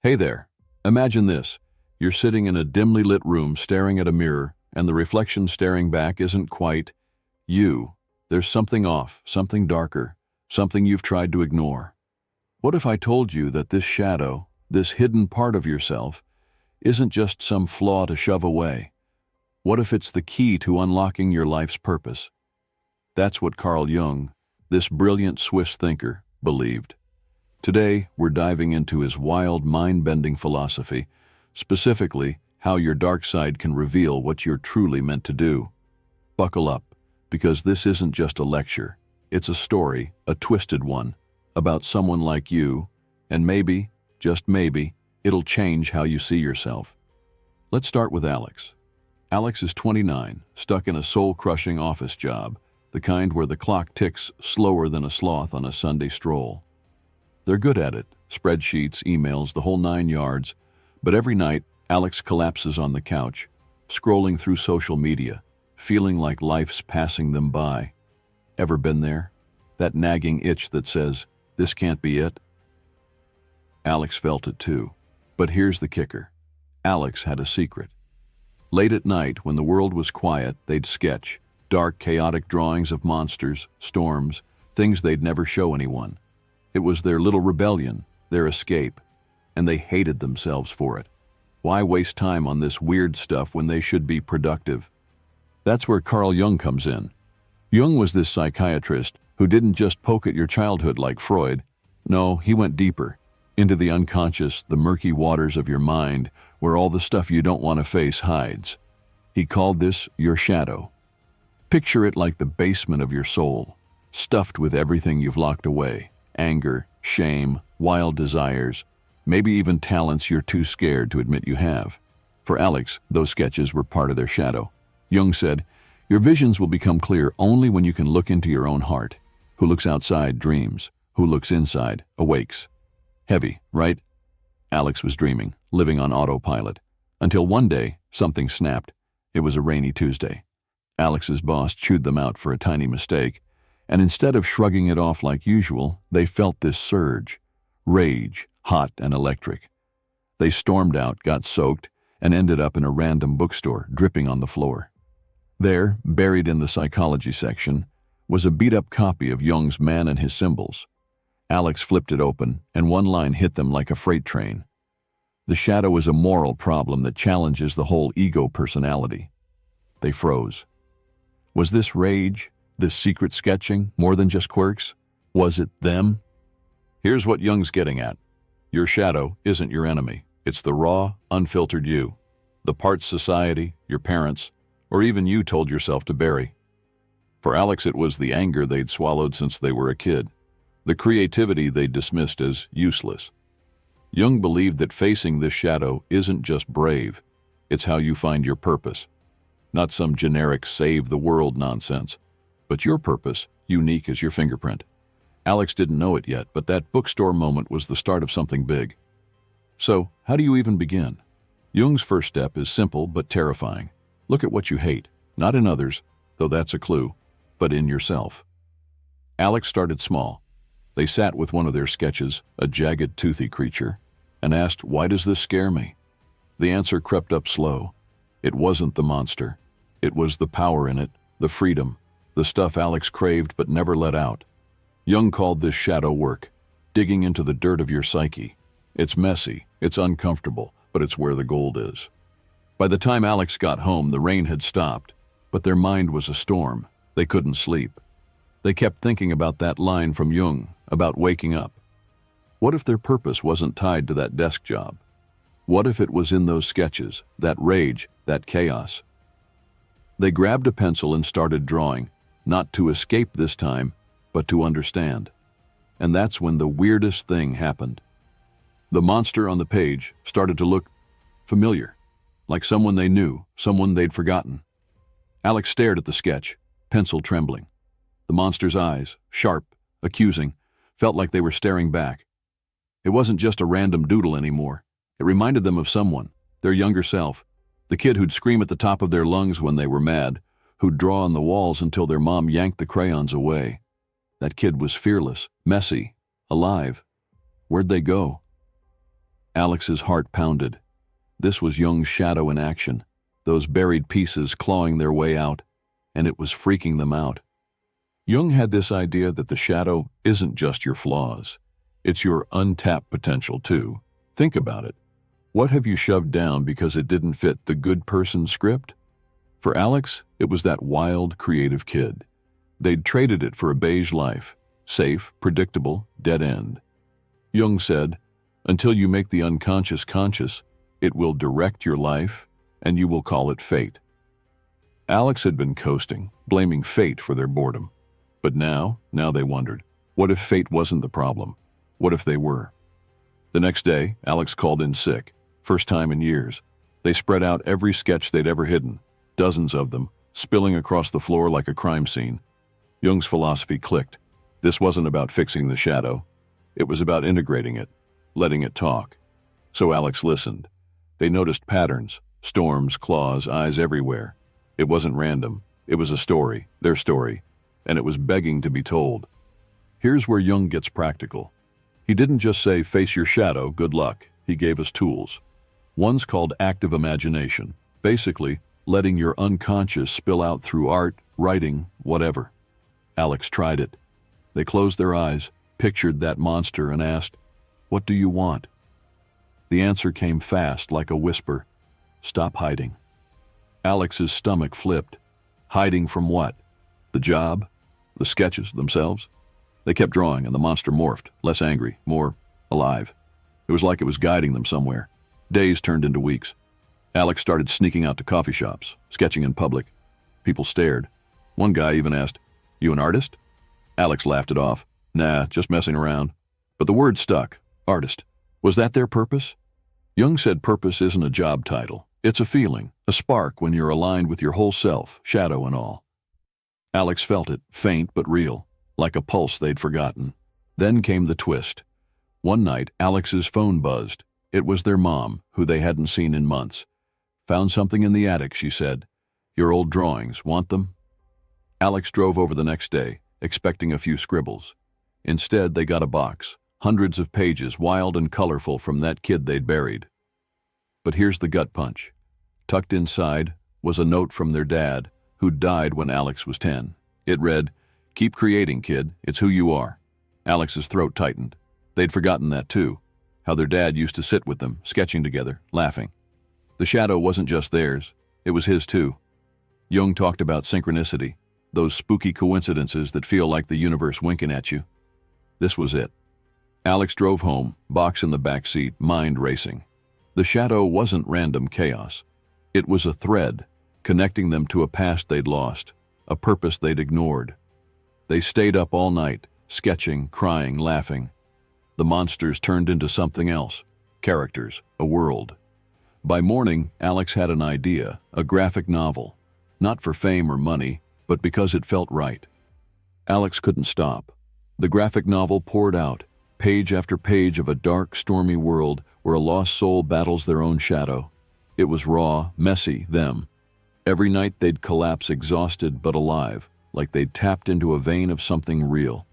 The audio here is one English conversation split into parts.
Hey there. Imagine this. You're sitting in a dimly lit room staring at a mirror, and the reflection staring back isn't quite you. There's something off, something darker, something you've tried to ignore. What if I told you that this shadow, this hidden part of yourself, isn't just some flaw to shove away? What if it's the key to unlocking your life's purpose? That's what Carl Jung, this brilliant Swiss thinker, believed. Today, we're diving into his wild, mind-bending philosophy, specifically how your dark side can reveal what you're truly meant to do. Buckle up, because this isn't just a lecture. It's a story, a twisted one, about someone like you, and maybe, just maybe, it'll change how you see yourself. Let's start with Alex. Alex is 29, stuck in a soul-crushing office job, the kind where the clock ticks slower than a sloth on a Sunday stroll. They're good at it, spreadsheets, emails, the whole 9 yards, but every night, Alex collapses on the couch, scrolling through social media, feeling like life's passing them by. Ever been there? That nagging itch that says, this can't be it? Alex felt it too. But here's the kicker. Alex had a secret. Late at night, when the world was quiet, they'd sketch, dark, chaotic drawings of monsters, storms, things they'd never show anyone. It was their little rebellion, their escape, and they hated themselves for it. Why waste time on this weird stuff when they should be productive? That's where Carl Jung comes in. Jung was this psychiatrist who didn't just poke at your childhood like Freud. No, he went deeper, into the unconscious, the murky waters of your mind, where all the stuff you don't want to face hides. He called this your shadow. Picture it like the basement of your soul, stuffed with everything you've locked away. Anger, shame, wild desires, maybe even talents you're too scared to admit you have. For Alex, those sketches were part of their shadow. Jung said, your visions will become clear only when you can look into your own heart. Who looks outside dreams, who looks inside awakes. Heavy, right? Alex was dreaming, living on autopilot, until one day, something snapped. It was a rainy Tuesday. Alex's boss chewed them out for a tiny mistake, and instead of shrugging it off like usual, they felt this surge, rage, hot and electric. They stormed out, got soaked, and ended up in a random bookstore, dripping on the floor. There, buried in the psychology section, was a beat-up copy of Jung's Man and His Symbols. Alex flipped it open, and one line hit them like a freight train. The shadow is a moral problem that challenges the whole ego personality. They froze. Was this rage, this secret sketching, more than just quirks? Was it them? Here's what Jung's getting at. Your shadow isn't your enemy. It's the raw, unfiltered you. The parts society, your parents, or even you told yourself to bury. For Alex, it was the anger they'd swallowed since they were a kid, the creativity they'd dismissed as useless. Jung believed that facing this shadow isn't just brave, it's how you find your purpose. Not some generic save-the-world nonsense, but your purpose, unique as your fingerprint. Alex didn't know it yet, but that bookstore moment was the start of something big. So, how do you even begin? Jung's first step is simple but terrifying. Look at what you hate, not in others, though that's a clue, but in yourself. Alex started small. They sat with one of their sketches, a jagged, toothy creature, and asked, why does this scare me? The answer crept up slow. It wasn't the monster. It was the power in it, the freedom, the stuff Alex craved but never let out. Jung called this shadow work, digging into the dirt of your psyche. It's messy, it's uncomfortable, but it's where the gold is. By the time Alex got home, the rain had stopped, but their mind was a storm. They couldn't sleep. They kept thinking about that line from Jung, about waking up. What if their purpose wasn't tied to that desk job? What if it was in those sketches, that rage, that chaos? They grabbed a pencil and started drawing, not to escape this time, but to understand. And that's when the weirdest thing happened. The monster on the page started to look familiar, like someone they knew, someone they'd forgotten. Alex stared at the sketch, pencil trembling. The monster's eyes, sharp, accusing, felt like they were staring back. It wasn't just a random doodle anymore. It reminded them of someone, their younger self, the kid who'd scream at the top of their lungs when they were mad, who'd draw on the walls until their mom yanked the crayons away. That kid was fearless, messy, alive. Where'd they go? Alex's heart pounded. This was Jung's shadow in action, those buried pieces clawing their way out, and it was freaking them out. Jung had this idea that the shadow isn't just your flaws. It's your untapped potential, too. Think about it. What have you shoved down because it didn't fit the good person script? For Alex, it was that wild, creative kid. They'd traded it for a beige life, safe, predictable, dead end. Jung said, until you make the unconscious conscious, it will direct your life, and you will call it fate. Alex had been coasting, blaming fate for their boredom. But now they wondered, what if fate wasn't the problem? What if they were? The next day, Alex called in sick, first time in years. They spread out every sketch they'd ever hidden, dozens of them, spilling across the floor like a crime scene. Jung's philosophy clicked. This wasn't about fixing the shadow. It was about integrating it, letting it talk. So Alex listened. They noticed patterns, storms, claws, eyes everywhere. It wasn't random. It was a story, their story, and it was begging to be told. Here's where Jung gets practical. He didn't just say, face your shadow, good luck. He gave us tools. One's called active imagination, basically letting your unconscious spill out through art, writing, whatever. Alex tried it. They closed their eyes, pictured that monster, and asked, what do you want? The answer came fast, like a whisper. Stop hiding. Alex's stomach flipped. Hiding from what? The job? The sketches themselves? They kept drawing, and the monster morphed, less angry, more alive. It was like it was guiding them somewhere. Days turned into weeks. Alex started sneaking out to coffee shops, sketching in public. People stared. One guy even asked, you an artist? Alex laughed it off. Nah, just messing around. But the word stuck. Artist. Was that their purpose? Jung said purpose isn't a job title. It's a feeling, a spark when you're aligned with your whole self, shadow and all. Alex felt it, faint but real, like a pulse they'd forgotten. Then came the twist. One night, Alex's phone buzzed. It was their mom, who they hadn't seen in months. Found something in the attic, she said. Your old drawings, want them? Alex drove over the next day, expecting a few scribbles. Instead, they got a box, hundreds of pages, wild and colorful from that kid they'd buried. But here's the gut punch. Tucked inside was a note from their dad, who died when Alex was 10. It read, keep creating, kid. It's who you are. Alex's throat tightened. They'd forgotten that too, how their dad used to sit with them, sketching together, laughing. The shadow wasn't just theirs. It was his too. Jung talked about synchronicity, those spooky coincidences that feel like the universe winking at you. This was it. Alex drove home, box in the back seat, mind racing. The shadow wasn't random chaos. It was a thread, connecting them to a past they'd lost, a purpose they'd ignored. They stayed up all night, sketching, crying, laughing. The monsters turned into something else, characters, a world. By morning, Alex had an idea, a graphic novel. Not for fame or money, but because it felt right. Alex couldn't stop. The graphic novel poured out, page after page of a dark, stormy world where a lost soul battles their own shadow. It was raw, messy, them. Every night they'd collapse exhausted but alive, like they'd tapped into a vein of something real.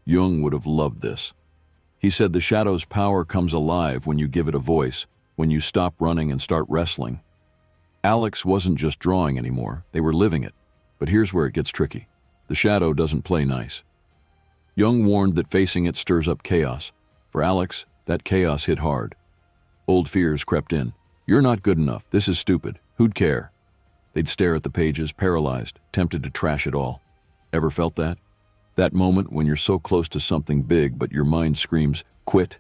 Jung would have loved this. He said the shadow's power comes alive when you give it a voice, when you stop running and start wrestling. Alex wasn't just drawing anymore, they were living it. But here's where it gets tricky. The shadow doesn't play nice. Jung warned that facing it stirs up chaos. For Alex, that chaos hit hard. Old fears crept in. You're not good enough. This is stupid. Who'd care? They'd stare at the pages, paralyzed, tempted to trash it all. Ever felt that? That moment when you're so close to something big but your mind screams, quit?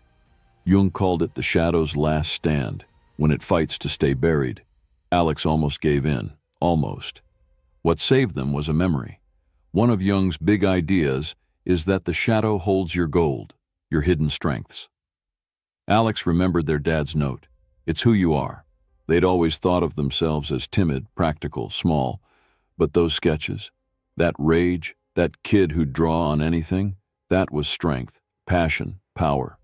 Jung called it the shadow's last stand, when it fights to stay buried. Alex almost gave in. Almost. What saved them was a memory. One of Jung's big ideas is that the shadow holds your gold, your hidden strengths. Alex remembered their dad's note. It's who you are. They'd always thought of themselves as timid, practical, small. But those sketches, that rage, that kid who'd draw on anything, that was strength, passion, power.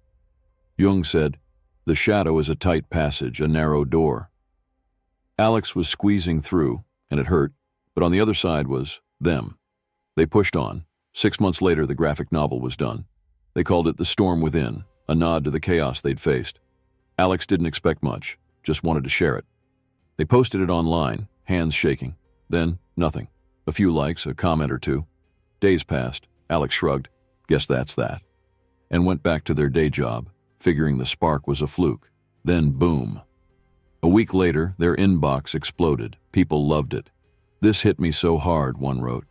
Jung said, the shadow is a tight passage, a narrow door. Alex was squeezing through, and it hurt, but on the other side was them. They pushed on. 6 months later, the graphic novel was done. They called it The Storm Within, a nod to the chaos they'd faced. Alex didn't expect much, just wanted to share it. They posted it online, hands shaking. Then, nothing. A few likes, a comment or two. Days passed. Alex shrugged. Guess that's that. And went back to their day job, figuring the spark was a fluke. Then, boom. A week later, their inbox exploded. People loved it. This hit me so hard, one wrote.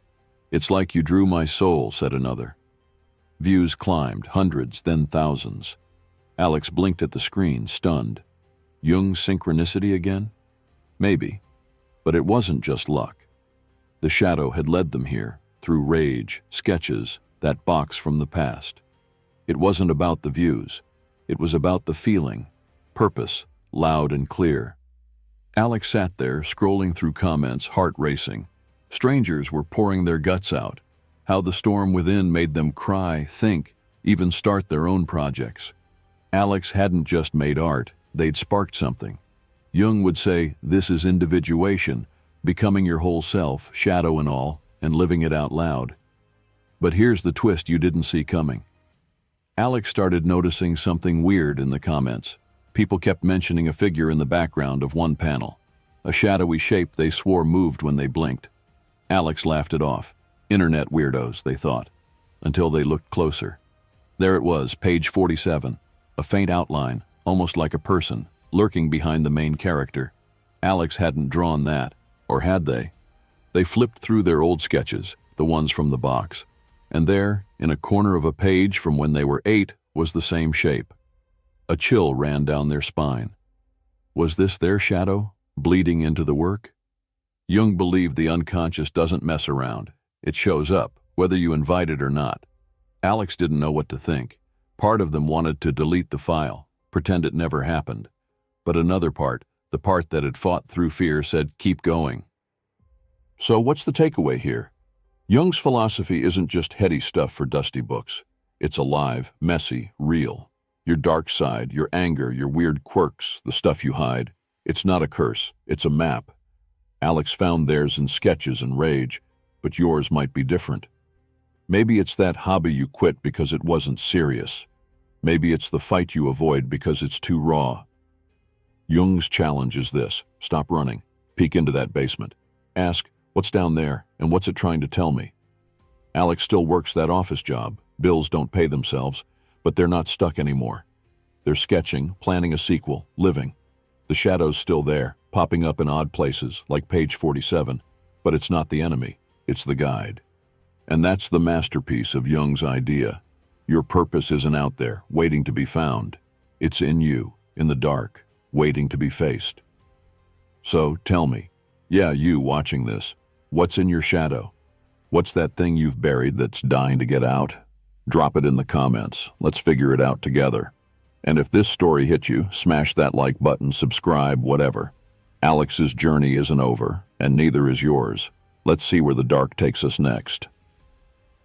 It's like you drew my soul, said another. Views climbed, hundreds, then thousands. Alex blinked at the screen, stunned. Jung's synchronicity again? Maybe. But it wasn't just luck. The shadow had led them here, through rage, sketches, that box from the past. It wasn't about the views. It was about the feeling, purpose, loud and clear. Alex sat there, scrolling through comments, heart racing. Strangers were pouring their guts out. How the storm within made them cry, think, even start their own projects. Alex hadn't just made art, they'd sparked something. Jung would say, this is individuation, becoming your whole self, shadow and all, and living it out loud. But here's the twist you didn't see coming. Alex started noticing something weird in the comments. People kept mentioning a figure in the background of one panel, a shadowy shape they swore moved when they blinked. Alex laughed it off. Internet weirdos, they thought, until they looked closer. There it was, page 47, a faint outline, almost like a person, lurking behind the main character. Alex hadn't drawn that, or had they? They flipped through their old sketches, the ones from the box, and there, in a corner of a page from when they were 8, was the same shape. A chill ran down their spine. Was this their shadow, bleeding into the work? Jung believed the unconscious doesn't mess around. It shows up, whether you invite it or not. Alex didn't know what to think. Part of them wanted to delete the file, pretend it never happened. But another part, the part that had fought through fear, said, keep going. So what's the takeaway here? Jung's philosophy isn't just heady stuff for dusty books. It's alive, messy, real. Your dark side, your anger, your weird quirks, the stuff you hide. It's not a curse, it's a map. Alex found theirs in sketches and rage, but yours might be different. Maybe it's that hobby you quit because it wasn't serious. Maybe it's the fight you avoid because it's too raw. Jung's challenge is this: stop running, peek into that basement. Ask, what's down there, and what's it trying to tell me? Alex still works that office job. Bills don't pay themselves, but they're not stuck anymore. They're sketching, planning a sequel, living. The shadow's still there, popping up in odd places, like page 47, but it's not the enemy, it's the guide. And that's the masterpiece of Jung's idea. Your purpose isn't out there, waiting to be found. It's in you, in the dark, waiting to be faced. So tell me, you watching this, what's in your shadow? What's that thing you've buried that's dying to get out? Drop it in the comments. Let's figure it out together. And if this story hit you, smash that like button, subscribe, whatever. Alex's journey isn't over, and neither is yours. Let's see where the dark takes us next.